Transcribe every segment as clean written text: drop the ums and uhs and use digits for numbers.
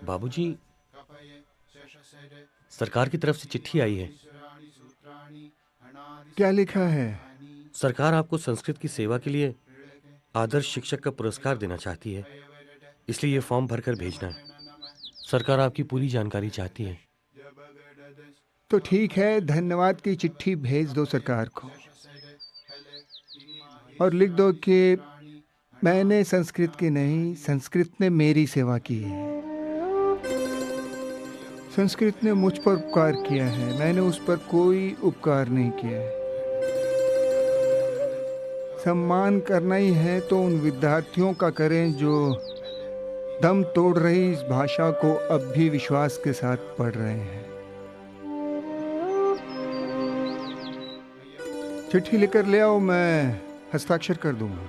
बाबूजी, सरकार की तरफ से चिट्ठी आई है। क्या लिखा है? सरकार आपको संस्कृत की सेवा के लिए आदर्श शिक्षक का पुरस्कार देना चाहती है, इसलिए ये फॉर्म भरकर भेजना है। सरकार आपकी पूरी जानकारी चाहती है। तो ठीक है, धन्यवाद की चिट्ठी भेज दो सरकार को और लिख दो कि मैंने संस्कृत की नहीं, संस्कृत ने मेरी सेवा की है। संस्कृत ने मुझ पर उपकार किया है, मैंने उस पर कोई उपकार नहीं किया है। सम्मान करना ही है तो उन विद्यार्थियों का करें जो दम तोड़ रही इस भाषा को अब भी विश्वास के साथ पढ़ रहे हैं। चिट्ठी लेकर ले आओ, मैं हस्ताक्षर कर दूंगा।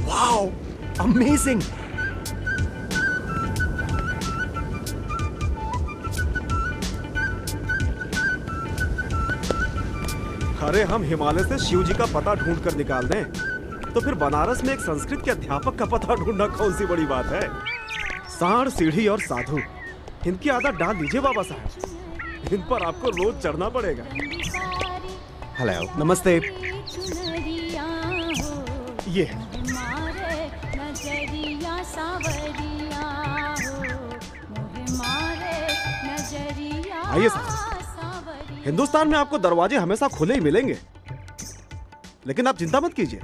Wow, amazing! अरे हम हिमालय से शिव जी का पता ढूंढ कर निकाल दें, तो फिर बनारस में एक संस्कृत के अध्यापक का पता ढूंढना कौन सी बड़ी बात है। सांड, सीढ़ी और साधु, इनकी आदत डाल लीजिए बाबा साहब, इन पर आपको रोज चढ़ना पड़ेगा। हेलो, नमस्ते। ये है। आइए साहब, हिंदुस्तान में आपको दरवाजे हमेशा खुले ही मिलेंगे, लेकिन आप चिंता मत कीजिए,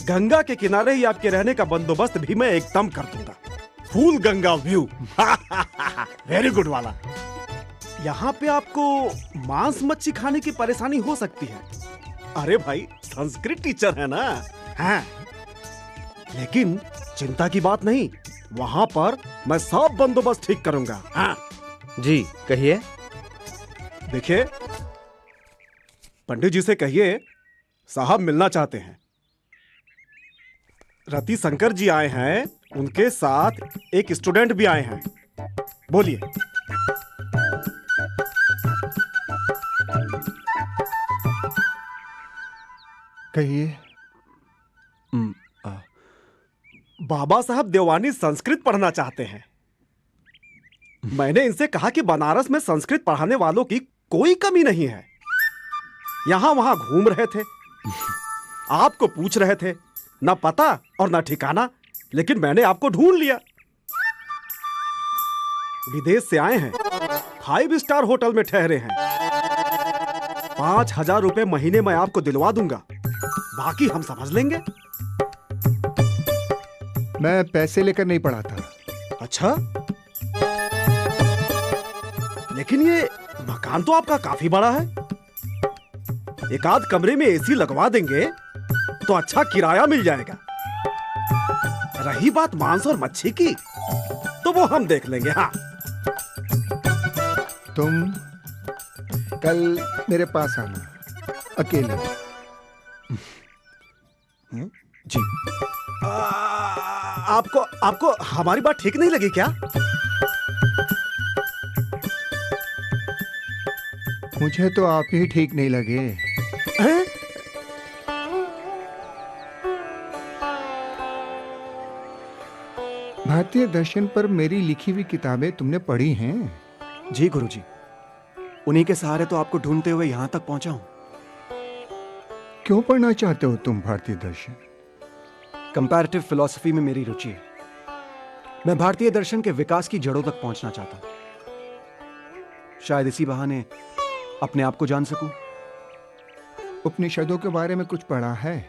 गंगा के किनारे ही आपके रहने का बंदोबस्त भी मैं एकदम कर दूंगा। फूल गंगा व्यू वेरी गुड वाला। यहाँ पे आपको मांस मच्छी खाने की परेशानी हो सकती है। अरे भाई, संस्कृत टीचर है ना। हाँ, लेकिन चिंता की बात नहीं, वहाँ पर मैं सब बंदोबस्त ठीक करूंगा। हाँ जी, कहिए। देखिए, पंडित जी से कहिए साहब मिलना चाहते हैं। रति शंकर जी आए हैं, उनके साथ एक स्टूडेंट भी आए हैं। बोलिए। कहिए। बाबा साहब देवानी संस्कृत पढ़ना चाहते हैं। मैंने इनसे कहा कि बनारस में संस्कृत पढ़ाने वालों की कोई कमी नहीं है। यहां वहां घूम रहे थे, आपको पूछ रहे थे, ना पता और ना ठिकाना, लेकिन मैंने आपको ढूंढ लिया। विदेश से आए हैं, 5 स्टार होटल में ठहरे हैं। 5,000 रुपए महीने में आपको दिलवा दूंगा, बाकी हम समझ लेंगे। मैं पैसे लेकर नहीं पढ़ाता। अच्छा, लेकिन ये मकान तो आपका काफी बड़ा है। एक आध कमरे में एसी लगवा देंगे तो अच्छा किराया मिल जाएगा। रही बात मांस और मच्छी की, तो वो हम देख लेंगे। हाँ, तुम कल मेरे पास आना अकेले। जी। आपको हमारी बात ठीक नहीं लगी क्या? मुझे तो आप ही ठीक नहीं लगे। हैं? भारतीय दर्शन पर मेरी लिखी हुई किताबें तुमने पढ़ी हैं? जी गुरुजी, उन्हीं के सहारे तो आपको ढूंढते हुए यहां तक पहुंचा हूं। क्यों पढ़ना चाहते हो तुम भारतीय दर्शन? कंपैरेटिव फिलॉसफी में मेरी रुचि है। मैं भारतीय दर्शन के विकास की जड़ों तक पहुंचना चाहता हूं। शायद इसी बहाने अपने आप को जान सकूं। उपनिषदों के बारे में कुछ पढ़ा है?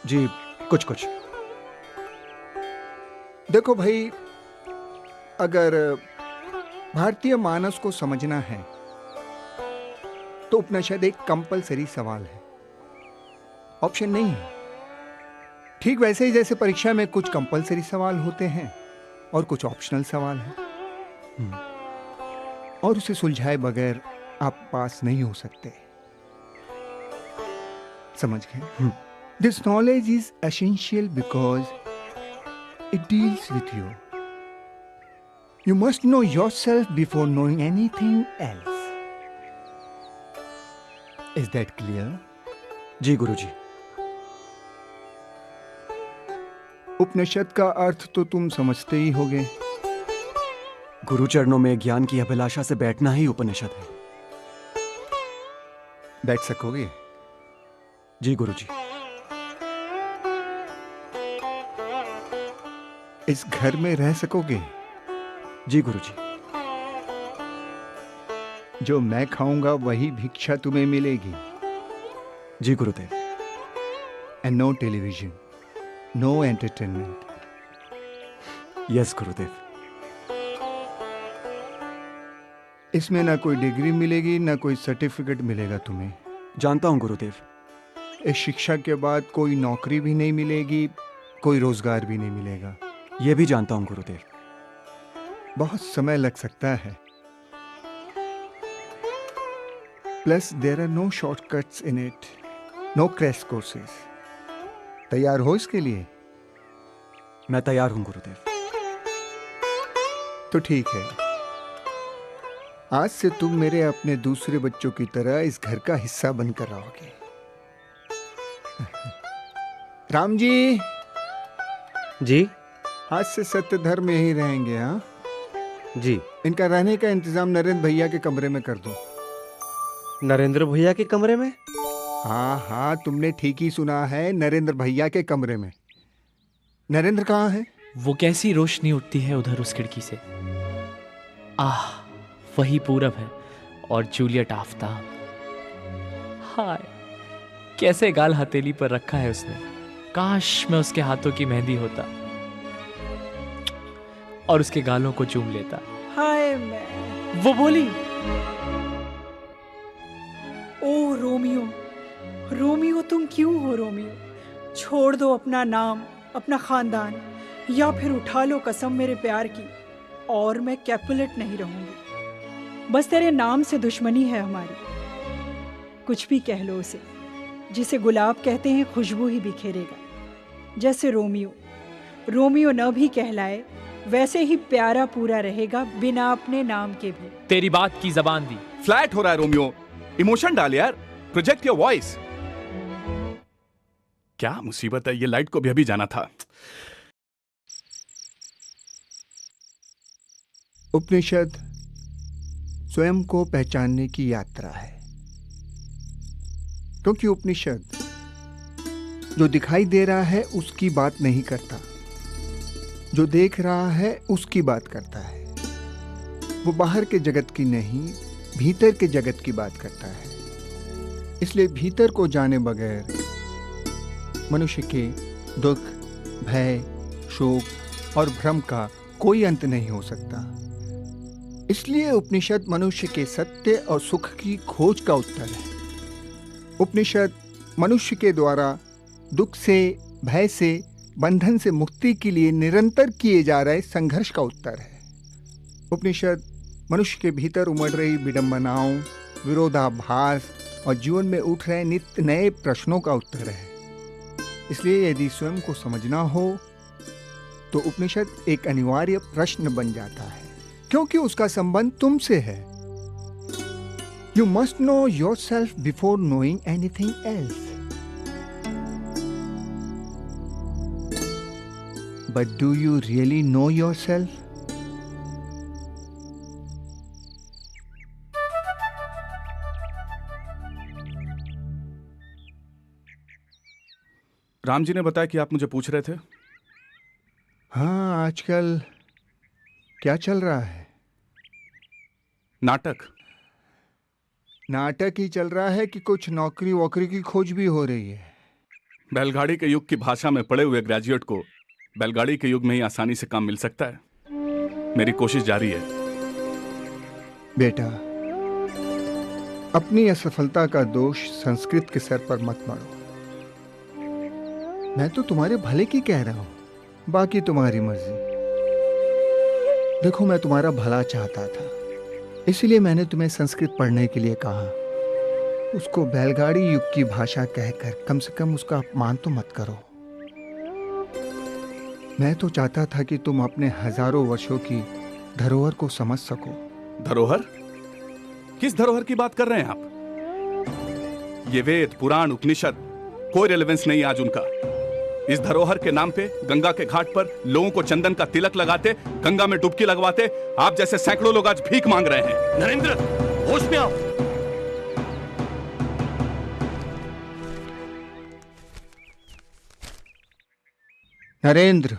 जी, कुछ कुछ। देखो भाई, अगर भारतीय मानस को समझना है तो उपनिषद एक कंपलसरी सवाल है, ऑप्शन नहीं है। ठीक वैसे ही जैसे परीक्षा में कुछ कंपलसरी सवाल होते हैं और कुछ ऑप्शनल सवाल हैं, और उसे सुलझाए बगैर आप पास नहीं हो सकते। समझ गए? This knowledge is essential because it deals with you. You must know yourself before knowing anything else. Is that clear? जी गुरुजी। उपनिषद का अर्थ तो तुम समझते ही होगे। गुरु चरणों में ज्ञान की अभिलाषा से बैठना ही उपनिषद है। बैठ सकोगे? जी गुरुजी। इस घर में रह सकोगे? जी गुरुजी। जो मैं खाऊंगा वही भिक्षा तुम्हें मिलेगी। जी गुरुदेव। And no television, no entertainment. Yes गुरुदेव। इसमें ना कोई डिग्री मिलेगी ना कोई सर्टिफिकेट मिलेगा तुम्हें। जानता हूं गुरुदेव। इस शिक्षा के बाद कोई नौकरी भी नहीं मिलेगी, कोई रोजगार भी नहीं मिलेगा। यह भी जानता हूं गुरुदेव। बहुत समय लग सकता है। Plus there are no shortcuts in it, no crash courses. तैयार हो इसके लिए? मैं तैयार हूं गुरुदेव। तो ठीक है, आज से तुम मेरे अपने दूसरे बच्चों की तरह इस घर का हिस्सा बनकर रहोगे। राम जी जी आज से सत्य धर्म में ही रहेंगे। हाँ, जी। इनका रहने का इंतजाम नरेंद्र भैया के कमरे में कर दो। नरेंद्र भैया के कमरे में? हाँ हाँ, तुमने ठीक ही सुना है, नरेंद्र भैया के कमरे में। नरेंद्र कहाँ है? वो कैसी रोशनी उठती है उधर उस खिड़की से। आह, वही पूरब है और जूलियट आफताब। हाय, कैसे गाल हथेली पर रखा है उसने। काश मैं उसके हाथों की मेहंदी होता और उसके गालों को चूम लेता। हाय मैं। वो बोली, ओ रोमियो, रोमियो तुम क्यों हो रोमियो? छोड़ दो अपना नाम, अपना खानदान, या फिर उठा लो कसम मेरे प्यार की, और मैं कैपुलेट नहीं रहूंगी। बस तेरे नाम से दुश्मनी है हमारी। कुछ भी कह लो उसे, जिसे गुलाब कहते हैं खुशबू ही बिखेरेगा। जैसे रोमियो, रोमियो न भी कहलाए वैसे ही प्यारा पूरा रहेगा बिना अपने नाम के भी। तेरी बात की जबान दी। फ्लैट हो रहा है रोमियो, इमोशन डाल यार, प्रोजेक्ट योर वॉइस। क्या मुसीबत है, ये लाइट को भी अभी जाना था। उपनिषद स्वयं को पहचानने की यात्रा है, क्योंकि उपनिषद जो दिखाई दे रहा है उसकी बात नहीं करता, जो देख रहा है उसकी बात करता है। वो बाहर के जगत की नहीं, भीतर के जगत की बात करता है। इसलिए भीतर को जाने बगैर मनुष्य के दुख, भय, शोक और भ्रम का कोई अंत नहीं हो सकता। इसलिए उपनिषद मनुष्य के सत्य और सुख की खोज का उत्तर है। उपनिषद मनुष्य के द्वारा दुख से, भय से, बंधन से मुक्ति के लिए निरंतर किए जा रहे संघर्ष का उत्तर है। उपनिषद मनुष्य के भीतर उमड़ रही विडंबनाओं, विरोधाभास और जीवन में उठ रहे नित्य नए प्रश्नों का उत्तर है। इसलिए यदि स्वयं को समझना हो तो उपनिषद एक अनिवार्य प्रश्न बन जाता है, क्योंकि उसका संबंध तुमसे है। You must know yourself before knowing anything else. But do you really know yourself? Ram ji ने बताया कि आप मुझे पूछ रहे थे। हाँ, आजकल क्या चल रहा है? नाटक। नाटक ही चल रहा है कि कुछ नौकरी वोकरी की खोज भी हो रही है? बैलगाड़ी के युग की भाषा में पढ़े हुए ग्रेजुएट को बैलगाड़ी के युग में ही आसानी से काम मिल सकता है। मेरी कोशिश जारी है। बेटा, अपनी असफलता का दोष संस्कृत के सर पर मत मारो। मैं तो तुम्हारे भले की कह रहा हूं, बाकी तुम्हारी मर्जी। देखो, मैं तुम्हारा भला चाहता था, इसलिए मैंने तुम्हें संस्कृत पढ़ने के लिए कहा। उसको बैलगाड़ी युग की भाषा कहकर कम से कम उसका अपमान तो मत करो। मैं तो चाहता था कि तुम अपने हजारों वर्षों की धरोहर को समझ सको। धरोहर? किस धरोहर की बात कर रहे हैं आप? ये वेद पुराण उपनिषद कोई रेलेवेंस नहीं आज उनका। इस धरोहर के नाम पे गंगा के घाट पर लोगों को चंदन का तिलक लगाते, गंगा में डुबकी लगवाते आप जैसे सैकड़ों लोग आज भीख मांग रहे हैं। नरेंद्र, होश में आओ। नरेंद्र,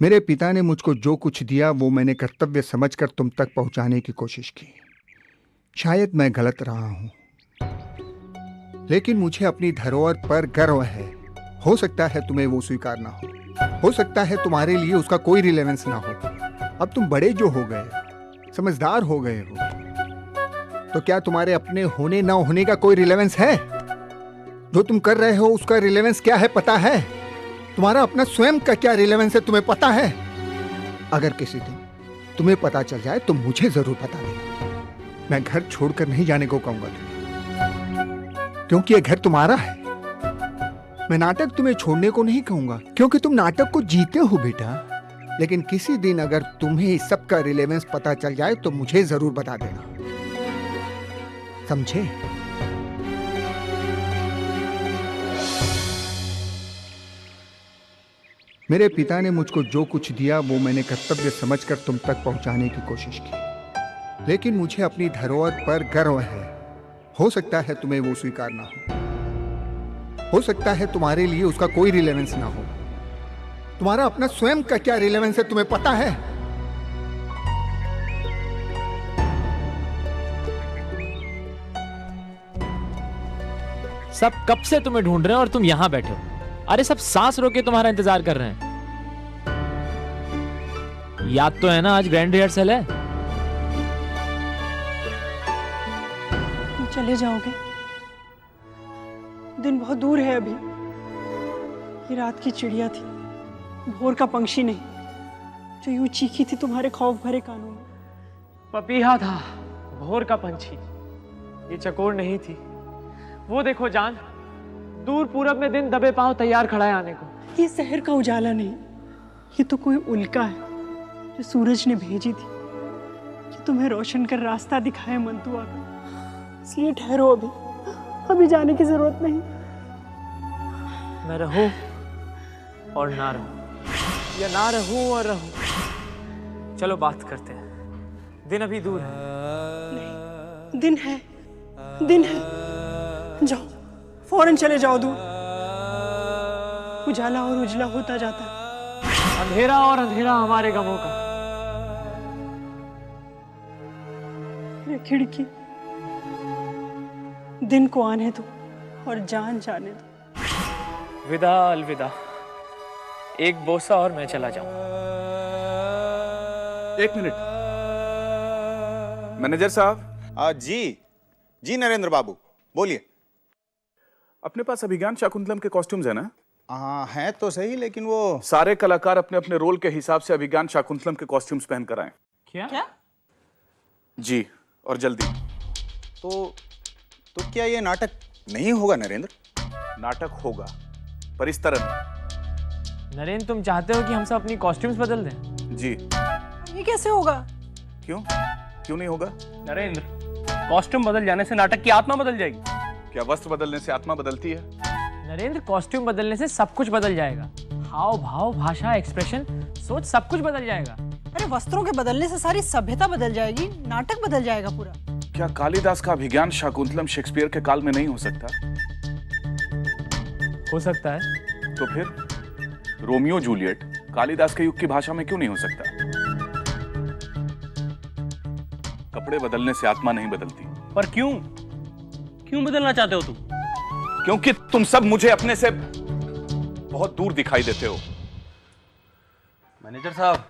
मेरे पिता ने मुझको जो कुछ दिया वो मैंने कर्तव्य समझकर तुम तक पहुंचाने की कोशिश की। शायद मैं गलत रहा हूं, लेकिन मुझे अपनी धरोहर पर गर्व है। हो सकता है तुम्हें वो स्वीकार ना हो सकता है तुम्हारे लिए उसका कोई रिलेवेंस ना हो। अब तुम बड़े जो हो गए, समझदार हो गए हो, तो क्या तुम्हारे अपने होने ना होने का कोई रिलेवेंस है? जो तुम कर रहे हो उसका रिलेवेंस क्या है पता है? तुम्हारा अपना स्वयं का क्या रिलेवेंस है तुम्हें पता है? अगर किसी दिन तुम्हें पता चल जाए तो मुझे जरूर बता देना। मैं घर छोड़कर नहीं जाने को कहूंगा तुम्हें, क्योंकि यह घर तुम्हारा है। मैं नाटक तुम्हें छोड़ने को नहीं कहूंगा, क्योंकि तुम नाटक को जीते हो बेटा। लेकिन किसी दिन अगर तुम्हें इस सब का रिलेवेंस पता चल जाए तो मुझे जरूर बता देना, समझे? मेरे पिता ने मुझको जो कुछ दिया वो मैंने कर्तव्य समझकर तुम तक पहुंचाने की कोशिश की, लेकिन मुझे अपनी धरोहर पर गर्व है। हो सकता है तुम्हें वो स्वीकार ना हो सकता है तुम्हारे लिए उसका कोई रिलेवेंस ना हो। तुम्हारा अपना स्वयं का क्या रिलेवेंस है तुम्हें पता है? सब कब से तुम्हें ढूंढ रहे हैं और तुम यहां बैठे हो। अरे सब सांस रोके तुम्हारा इंतजार कर रहे हैं। याद तो है ना आज ग्रैंड रिहर्सल है। तुम चले जाओगे? दिन बहुत दूर है अभी। ये रात की चिड़िया थी, भोर का पंक्षी नहीं, जो यूं चीखी थी तुम्हारे खौफ भरे कानों में। पपीहा था, भोर का पंछी। ये चकोर नहीं थी। वो देखो जान, दूर पूरब में दिन दबे पांव तैयार खड़ा है आने को। ये शहर का उजाला नहीं, ये तो कोई उल्का है जो सूरज ने भेजी थी, जो तुम्हें रोशन कर रास्ता दिखाए मंतुआ का। इसलिए ठहरो, अभी जाने की जरूरत नहीं। मैं रहूं और ना रहूं, या ना रहूं और रहूं। चलो बात करते हैं। दिन अभी दूर है। नहीं, दिन है, दिन है। जाओ, फौरन चले जाओ दूर। उजाला और उजला होता जाता है। अंधेरा और अंधेरा हमारे गमों का। ये खिड़की, दिन को आने दो और जान जाने दो। विदा अलविदा। एक बोसा और मैं चला जाऊं। एक मिनट मैनेजर साहब। जी नरेंद्र बाबू बोलिए। अपने पास अभिज्ञान शाकुंतलम के कॉस्ट्यूम्स है ना? हाँ है तो सही, लेकिन वो सारे कलाकार अपने अपने रोल के हिसाब से अभिज्ञान शाकुंतलम के कॉस्ट्यूम्स पहन कर आए। क्या? जी, और जल्दी। तो क्या ये नाटक नहीं होगा नरेंद्र? नाटक होगा, पर इस तरह नहीं। नरेंद्र, तुम चाहते हो कि हम सब अपनी कॉस्ट्यूम्स बदल दें? जी। ये कैसे होगा? क्यों नहीं होगा? नरेंद्र, कॉस्ट्यूम बदल जाने से नाटक की आत्मा बदल जाएगी। क्या वस्त्र बदलने से आत्मा बदलती है? नरेंद्र, कॉस्ट्यूम बदलने से सब कुछ बदल जाएगा। हाव भाव, भाषा, एक्सप्रेशन, सोच, सब कुछ बदल जाएगा। अरे वस्त्रों के बदलने से सारी सभ्यता बदल जाएगी, नाटक बदल जाएगा पूरा। क्या कालिदास का अभिज्ञान शाकुंतलम शेक्सपियर के काल में नहीं हो सकता? हो सकता है। तो फिर रोमियो जूलियट कालिदास के युग की भाषा में क्यों नहीं हो सकता? कपड़े बदलने से आत्मा नहीं बदलती। पर क्यों बदलना चाहते हो तुम? क्योंकि तुम सब मुझे अपने से बहुत दूर दिखाई देते हो। मैनेजर साहब,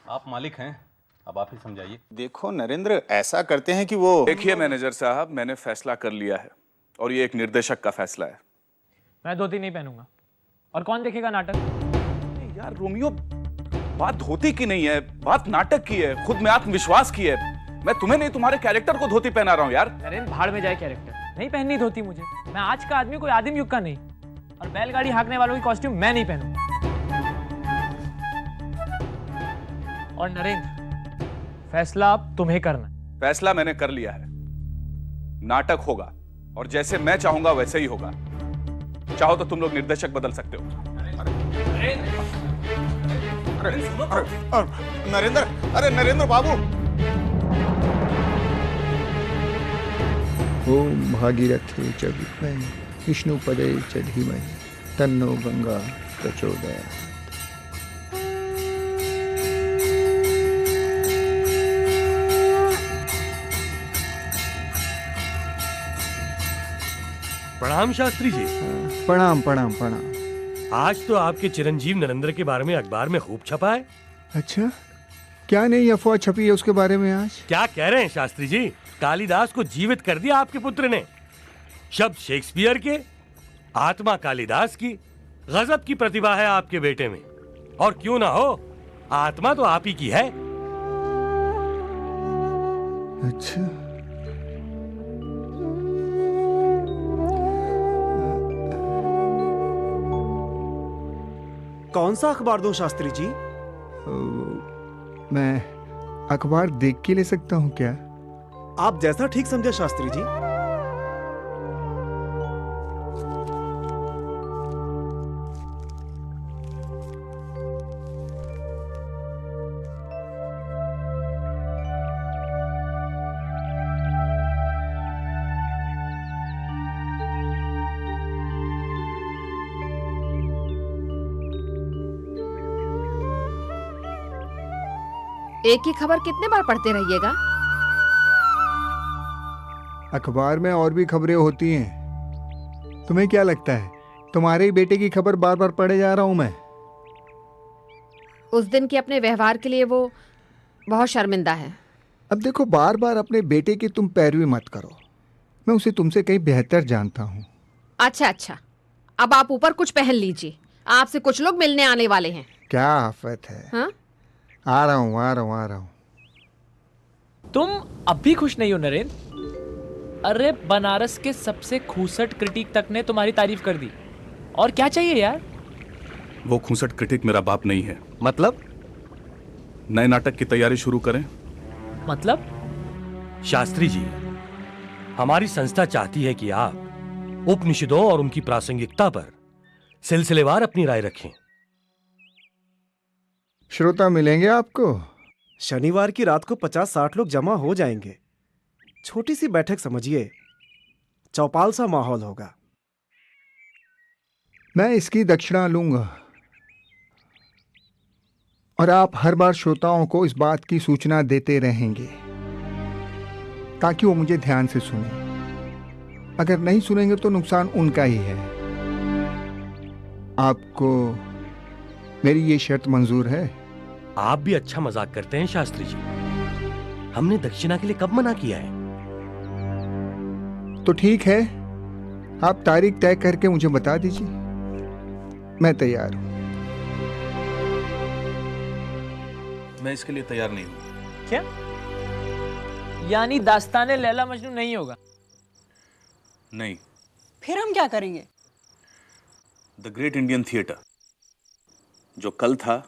आप मालिक हैं, अब आप ही समझाइए। देखो नरेंद्र, ऐसा करते हैं कि वो देखिए मैनेजर साहब, मैंने फैसला कर लिया है और ये एक निर्देशक का फैसला है। मैं धोती नहीं पहनूंगा। और कौन देखेगा नाटक? यार रोमियो, बात धोती की नहीं है, बात नाटक की है, खुद में आत्मविश्वास की है। मैं तुम्हें नहीं, तुम्हारे कैरेक्टर को धोती पहना रहा हूं यार। नरेंद्र, भाड़ में जाए कैरेक्टर। नहीं पहननी धोती मुझे। मैं आज का आदमी, कोई आदिम युग का नहीं। और बैलगाड़ी हाँकने वालों की कॉस्ट्यूम मैं नहीं पहनूंगा। और नरेंद्र, फैसला अब तुम्हें करना है। फैसला मैंने कर लिया है, नाटक होगा और जैसे मैं चाहूंगा वैसे ही होगा। चाहो तो तुम लोग निर्देशक बदल सकते हो। नरेंद्र, अरे नरेंद्र बाबू। ओम भागीरथे च विद्महे विष्णुपदे च धीमहि तन्नो गंगा प्रचोदयात्। प्रणाम शास्त्री जी। प्रणाम प्रणाम प्रणाम। आज तो आपके चिरंजीव नरेंद्र के बारे में अखबार में खूब छपा है। अच्छा, क्या नई अफवाह छपी है उसके बारे में आज? क्या कह रहे हैं शास्त्री जी? कालिदास को जीवित कर दिया आपके पुत्र ने। शब्द शेक्सपियर के, आत्मा कालिदास की। गजब की प्रतिभा है आपके बेटे में। और क्यों ना हो, आत्मा तो आप ही की है। अच्छा, कौन सा अखबार दूं शास्त्री जी? मैं अखबार देख के ले सकता हूँ क्या? आप जैसा ठीक समझे शास्त्री जी। एक ही खबर कितने बार पढ़ते रहिएगा? अखबार में और भी खबरें होती हैं। तुम्हें क्या लगता है तुम्हारे ही बेटे की खबर बार बार पढ़े जा रहा हूं मैं? उस दिन के अपने व्यवहार के लिए वो बहुत शर्मिंदा है। अब देखो, बार बार अपने बेटे की तुम पैरवी मत करो। मैं उसे तुमसे कहीं बेहतर जानता हूँ। अच्छा, अब आप ऊपर कुछ पहन लीजिए, आपसे कुछ लोग मिलने आने वाले हैं। क्या आफत है? हाँ? आ रहा हूँ। तुम अब भी खुश नहीं हो नरेंद्र? अरे बनारस के सबसे खूसट क्रिटिक तक ने तुम्हारी तारीफ कर दी। और क्या चाहिए यार? वो खूंसट क्रिटिक मेरा बाप नहीं है। मतलब? नए नाटक की तैयारी शुरू करें। मतलब? शास्त्री जी, हमारी संस्था चाहती है कि आप उपनिषदों और उनकी प्रासंगिकता पर सिलसिलेवार अपनी राय रखें। श्रोता मिलेंगे आपको? शनिवार की रात को 50-60 लोग जमा हो जाएंगे। छोटी सी बैठक समझिए, चौपाल सा माहौल होगा। मैं इसकी दक्षिणा लूंगा और आप हर बार श्रोताओं को इस बात की सूचना देते रहेंगे ताकि वो मुझे ध्यान से सुने। अगर नहीं सुनेंगे तो नुकसान उनका ही है। आपको मेरी ये शर्त मंजूर है? आप भी अच्छा मजाक करते हैं शास्त्री जी। हमने दक्षिणा के लिए कब मना किया है? तो ठीक है, आप तारीख तय करके मुझे बता दीजिए, मैं तैयार हूं। मैं इसके लिए तैयार नहीं हूं। क्या? यानी दास्ताने लैला मजनू नहीं होगा? नहीं। फिर हम क्या करेंगे? द ग्रेट इंडियन थिएटर, जो कल था,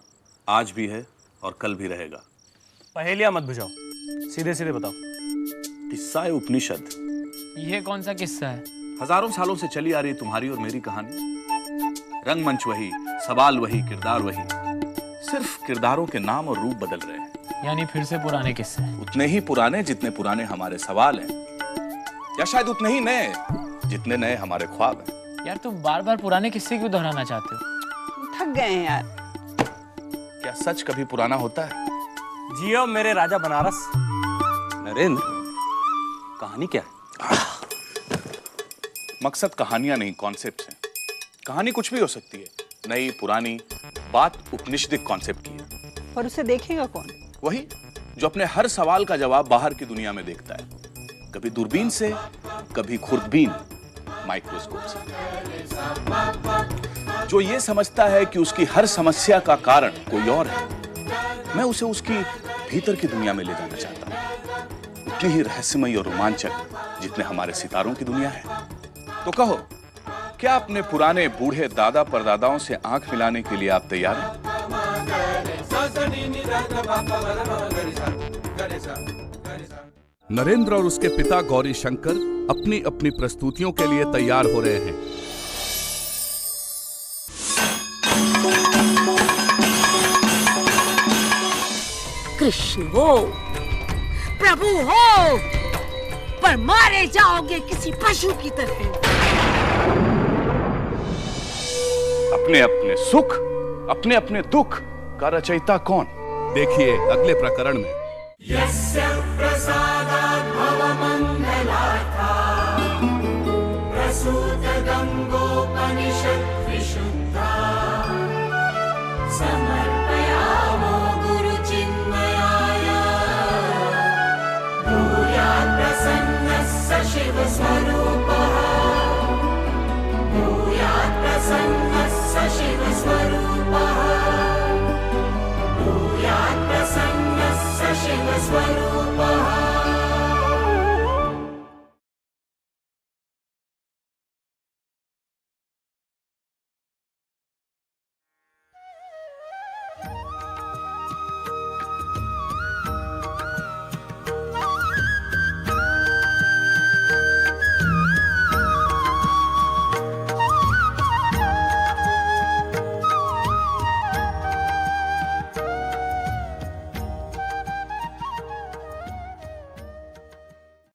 आज भी है और कल भी रहेगा। पहेलियां मत बुझाओ, सीधे सीधे बताओ। किस्सा उपनिषद। यह कौन सा किस्सा है? हजारों सालों से चली आ रही तुम्हारी और मेरी कहानी। रंगमंच वही, सवाल वही, किरदार वही, सिर्फ किरदारों के नाम और रूप बदल रहे हैं। यानी फिर से पुराने किस्से? उतने ही पुराने जितने पुराने हमारे सवाल हैं, या शायद उतने ही नए जितने नए हमारे ख्वाब हैं। यार तुम बार बार पुराने किस्से क्यों दोहराना चाहते हो? थक गए हैं यार। क्या सच कभी पुराना होता है? जियो मेरे राजा बनारस। नरेंद्र, कहानी क्या है? मकसद कहानियां नहीं, कॉन्सेप्ट्स हैं। कहानी कुछ भी हो सकती है, नई पुरानी, बात उपनिषदिक कॉन्सेप्ट की है। पर उसे देखेगा कौन? वही जो अपने हर सवाल का जवाब बाहर की दुनिया में देखता है, कभी दूरबीन से, कभी खुर्दबीन माइक्रोस्कोप से। जो ये समझता है कि उसकी हर समस्या का कारण कोई और है, मैं उसे उसकी भीतर की दुनिया में ले जाना चाहता हूं, उतनी ही रहस्यमयी और रोमांचक जितने हमारे सितारों की दुनिया है। तो कहो, क्या अपने पुराने बूढ़े दादा परदादाओं से आंख मिलाने के लिए आप तैयार हैं? नरेंद्र और उसके पिता गौरी शंकर अपनी अपनी प्रस्तुतियों के लिए तैयार हो रहे हैं। कृष्ण हो, प्रभु हो, पर मारे जाओगे किसी पशु की तरह। अपने अपने सुख, अपने अपने दुख का रचयिता कौन, देखिए अगले प्रकरण में। यस्य प्रसादात् भवमङ्गलार्था प्रसूत गङ्गोपनिषत् विशुद्धा समर्पयामो गुरुचिन्मयाय भूयात् प्रसन्नः स शिवस्वरूपः भूयात् प्रसन्नः स शिवस्वरूपः भूयात् प्रसन्नः स शिवस्वरूपः।